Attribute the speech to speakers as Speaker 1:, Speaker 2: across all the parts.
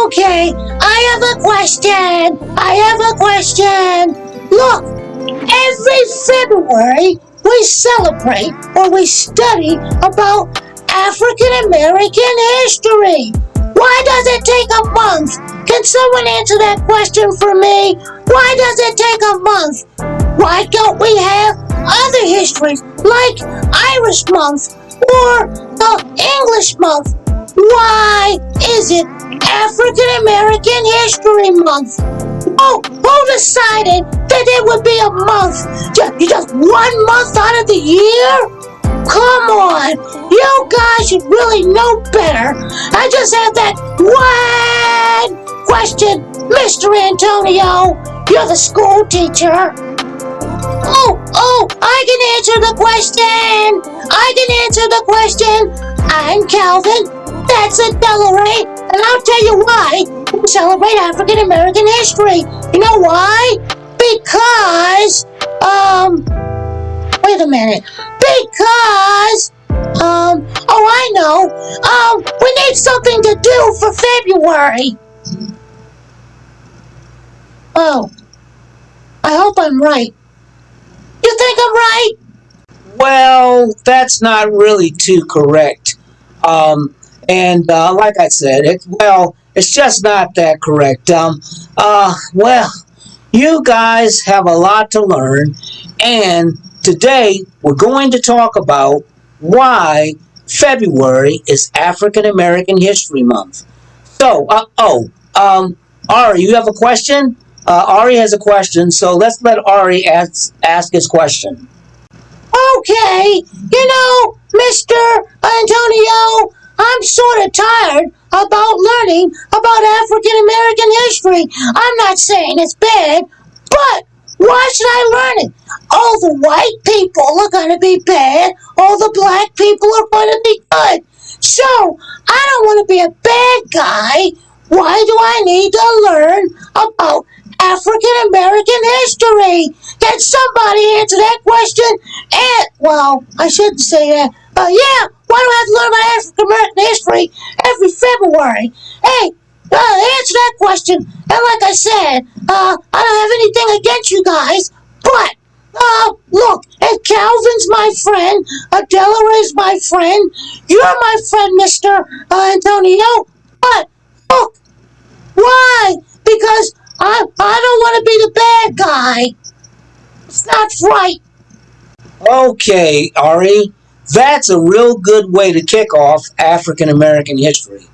Speaker 1: Okay, I have a question. Look, every February we celebrate or we study about African American history. Why does it take a month? Can someone answer that question for me? Why does it take a month? Why don't we have other histories like Irish month or the English month? Why is it African American History Month? Oh, who decided that it would be a month? Just 1 month out of the year? Come on, you guys should really know better. I just have that one question, Mr. Antonio. You're the school teacher. I can answer the question. I'm Calvin. That's Adela Ray. And I'll tell you why we celebrate African American history. You know why? Because, wait a minute. Because, I know. We need something to do for February. Oh, I hope I'm right. You think I'm right?
Speaker 2: Well, that's not really too correct. Like I said, it's just not that correct. You guys have a lot to learn, and today we're going to talk about why February is African American History Month. So, Ari, you have a question? Ari has a question, so let's let Ari ask his question.
Speaker 1: Okay, Mr. Antonio, I'm sort of tired about learning about African American history. I'm not saying it's bad, but why should I learn it? All the white people are going to be bad, all the black people are going to be good. So, I don't want to be a bad guy. Why do I need to learn about African American history? Can somebody answer that question? I shouldn't say that. Why do I have to learn about African American history every February? Hey, answer that question. And like I said, I don't have anything against you guys, but look, and Calvin's my friend, Adela is my friend, you're my friend, Mr. Antonio, but look, why? Because I don't want to be the bad guy. It's not right.
Speaker 2: Okay, Ari, that's a real good way to kick off African American history.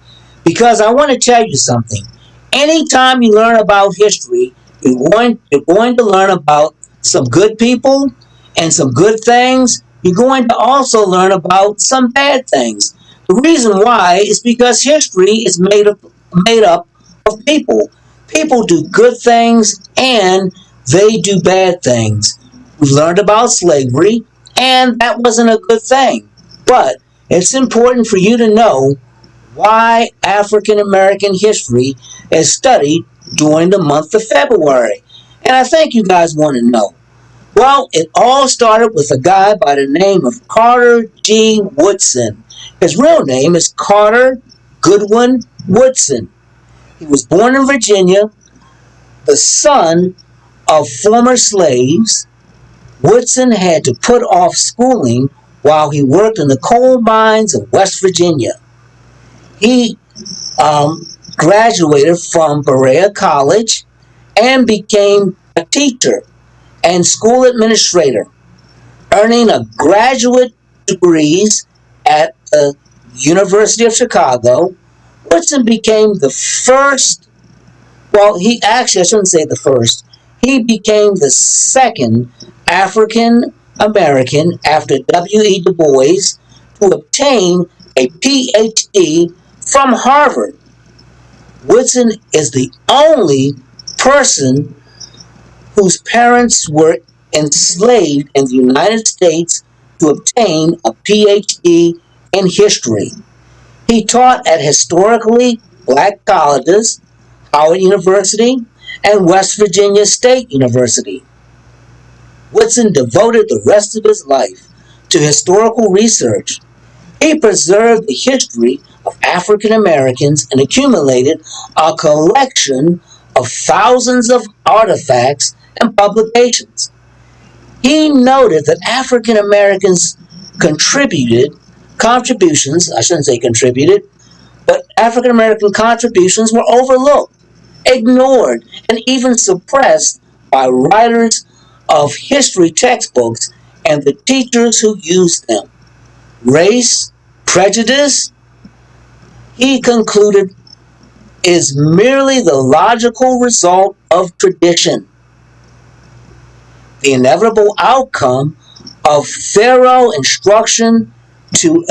Speaker 2: Because I want to tell you something. Anytime you learn about history, you're going to learn about some good people and some good things. You're going to also learn about some bad things. The reason why is because history is made up of people. People do good things and they do bad things. We learned about slavery, and that wasn't a good thing. But it's important for you to know why African American history is studied during the month of February. And I think you guys want to know. Well, it all started with a guy by the name of Carter G. Woodson. His real name is Carter Goodwin Woodson. He was born in Virginia, the son of former slaves. Woodson had to put off schooling while he worked in the coal mines of West Virginia. He graduated from Berea College and became a teacher and school administrator, earning a graduate degrees at the University of Chicago. Woodson became the first, I shouldn't say the first, he became the second African American after W.E. Du Bois to obtain a PhD from Harvard. Woodson is the only person whose parents were enslaved in the United States to obtain a PhD in history. He taught at historically black colleges, Howard University, and West Virginia State University. Woodson devoted the rest of his life to historical research. He preserved the history of African Americans and accumulated a collection of thousands of artifacts and publications. He noted that African Americans contributions, I shouldn't say contributed, but African American contributions were overlooked, ignored, and even suppressed by writers of history textbooks and the teachers who used them. Race, prejudice, he concluded, is merely the logical result of tradition, the inevitable outcome of thorough instruction to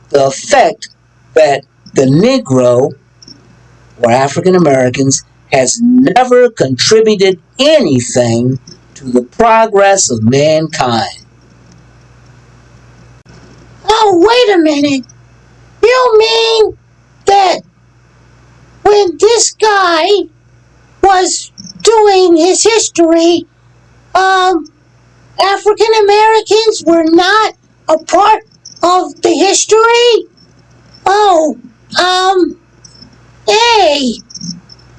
Speaker 2: the effect that the Negro or African Americans has never contributed anything to the progress of mankind.
Speaker 1: Oh, wait a minute. You mean that when this guy was doing his history, African Americans were not a part of the history? Oh, hey.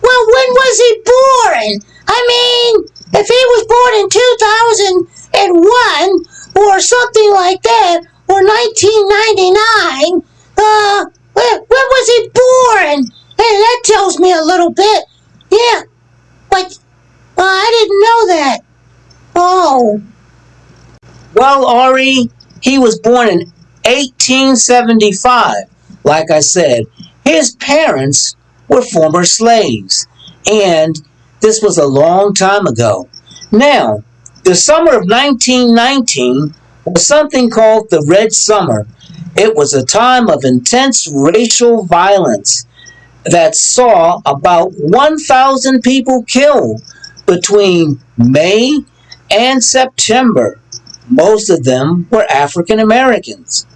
Speaker 1: Well, when was he born? I mean, if he was born in 2001 or something like that, or 1999, when was he born? Hey, that tells me a little bit. Yeah, but I didn't know that. Oh.
Speaker 2: Well, Ari, he was born in 1875. Like I said, his parents were former slaves, and this was a long time ago. Now, the summer of 1919 was something called the Red Summer. It was a time of intense racial violence that saw about 1,000 people killed between May and September. Most of them were African Americans.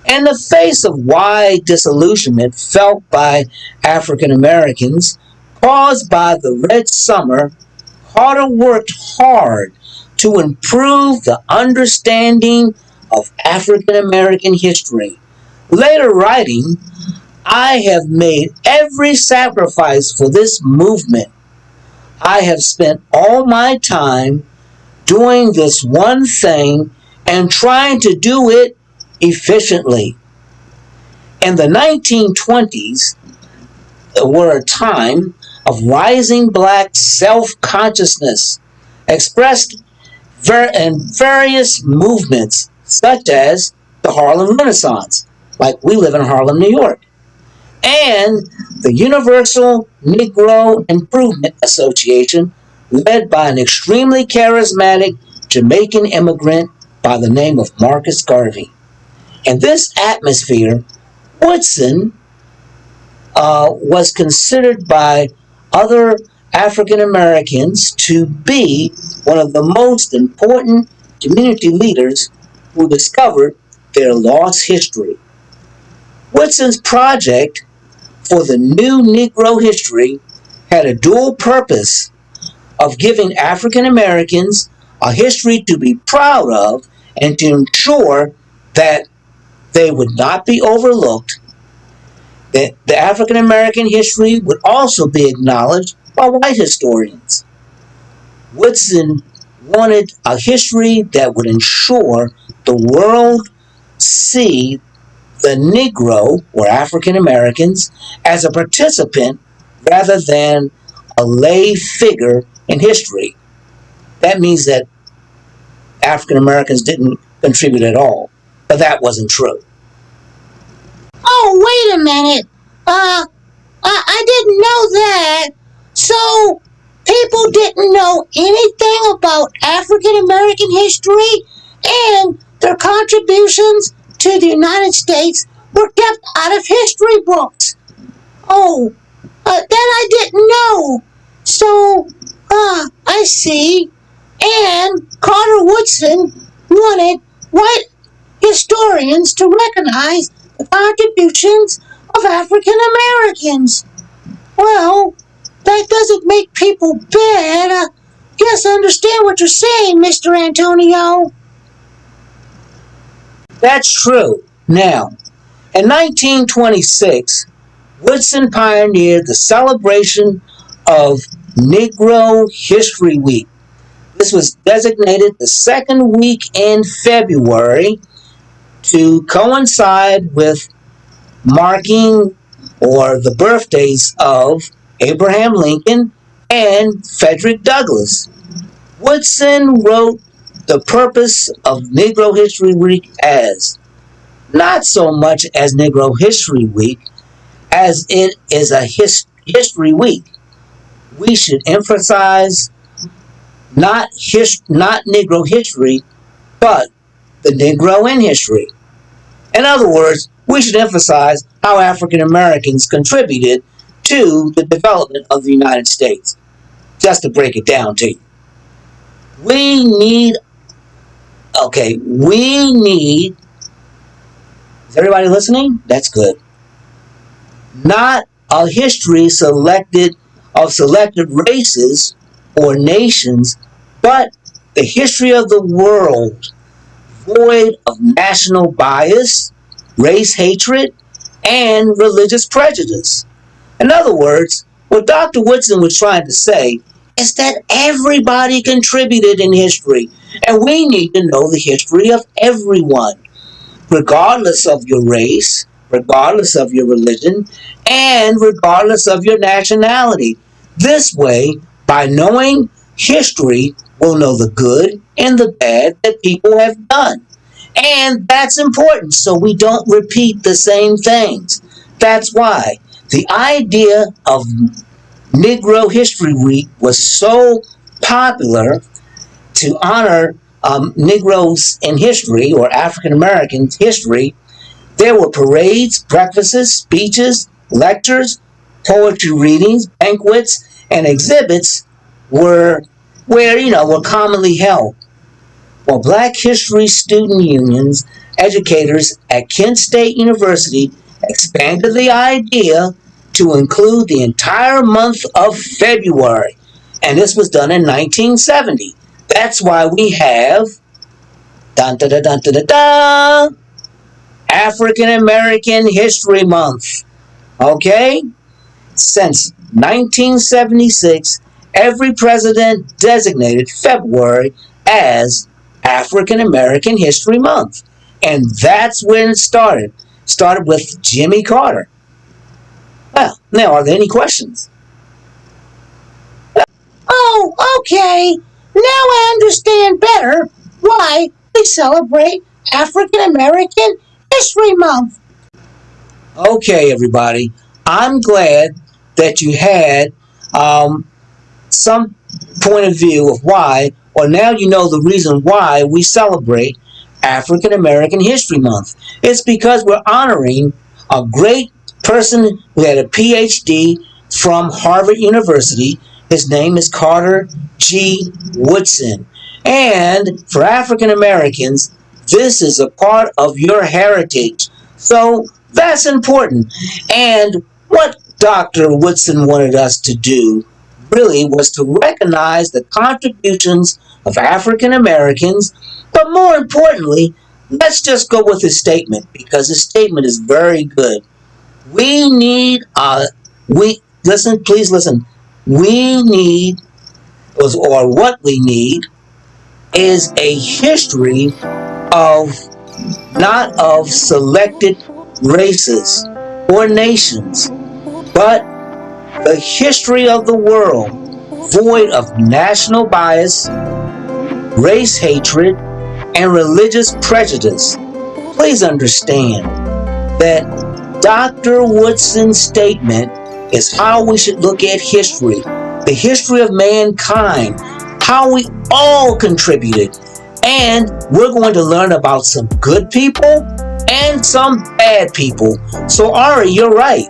Speaker 2: In the face of wide disillusionment felt by African Americans caused by the Red Summer, Carter worked hard to improve the understanding of African American history. Later writing, I have made every sacrifice for this movement. I have spent all my time doing this one thing and trying to do it efficiently. In the 1920s were a time of rising black self-consciousness expressed in various movements such as the Harlem Renaissance, like we live in Harlem, New York, and the Universal Negro Improvement Association, led by an extremely charismatic Jamaican immigrant by the name of Marcus Garvey. In this atmosphere, Woodson was considered by other African Americans to be one of the most important community leaders who discovered their lost history. Woodson's project for the new Negro history had a dual purpose of giving African Americans a history to be proud of and to ensure that they would not be overlooked, that the African American history would also be acknowledged by white historians. Woodson wanted a history that would ensure the world see the Negro, or African Americans, as a participant rather than a lay figure in history. That means that African Americans didn't contribute at all, but that wasn't true.
Speaker 1: Oh, wait a minute. I didn't know that. So, people didn't know anything about African American history and their contributions to the United States were kept out of history books. Oh, that I didn't know. So, I see. And Carter Woodson wanted white historians to recognize the contributions of African Americans. Well, that doesn't make people bad. Yes, I understand what you're saying, Mr. Antonio.
Speaker 2: That's true. Now, In 1926, Woodson pioneered the celebration of Negro History Week. This was designated the second week in February to coincide with marking or the birthdays of Abraham Lincoln and Frederick Douglass. Woodson wrote the purpose of Negro History Week as not so much as Negro History Week as it is a history week. We should emphasize not Negro history, but the Negro in history. In other words, we should emphasize how African Americans contributed to the development of the United States. Just to break it down to you. We need, is everybody listening? That's good. Not a history of selected races or nations, but the history of the world, void of national bias, race hatred, and religious prejudice. In other words, what Dr. Woodson was trying to say is that everybody contributed in history, and we need to know the history of everyone, regardless of your race, regardless of your religion, and regardless of your nationality. This way, by knowing history, we'll know the good and the bad that people have done. And that's important so we don't repeat the same things. That's why the idea of Negro History Week was so popular to honor Negroes in history or African Americans history. There were parades, breakfasts, speeches, lectures, poetry readings, banquets, and exhibits were commonly held. Well, Black History Student Unions educators at Kent State University expanded the idea to include the entire month of February, and this was done in 1970. That's why we have African American History Month. Okay? Since 1976, every president designated February as African American History Month. And that's when it started. Started with Jimmy Carter. Well, now, are there any questions?
Speaker 1: Oh, okay. Now I understand better why we celebrate African American History Month.
Speaker 2: Okay, everybody. I'm glad that you had some point of view of why, or now you know the reason why we celebrate African American History Month. It's because we're honoring a great person who had a PhD from Harvard University. His name is Carter G. Woodson. And for African Americans, this is a part of your heritage. So that's important. And what Dr. Woodson wanted us to do really was to recognize the contributions of African Americans, but more importantly, let's just go with his statement because his statement is very good. We need please listen. We need, or what we need, is a history of not of selected races or nations, but the history of the world, void of national bias, race hatred, and religious prejudice. Please understand that Dr. Woodson's statement is how we should look at history, the history of mankind, how we all contributed. And we're going to learn about some good people and some bad people. So Ari, you're right.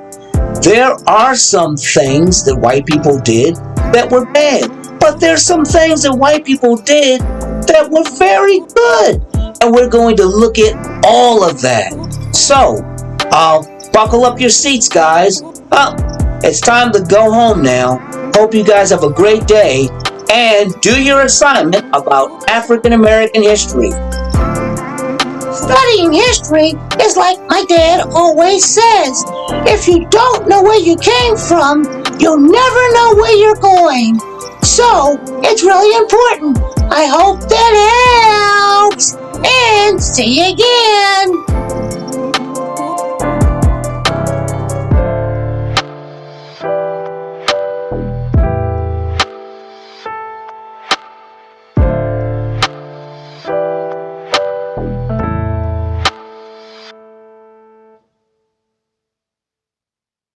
Speaker 2: There are some things that white people did that were bad, but there's some things that white people did that were very good. And we're going to look at all of that. So, buckle up your seats, guys. It's time to go home now. Hope you guys have a great day and do your assignment about African American history.
Speaker 1: Studying history is Just like my dad always says, if you don't know where you came from, you'll never know where you're going. So, it's really important. I hope that helps. And see you again.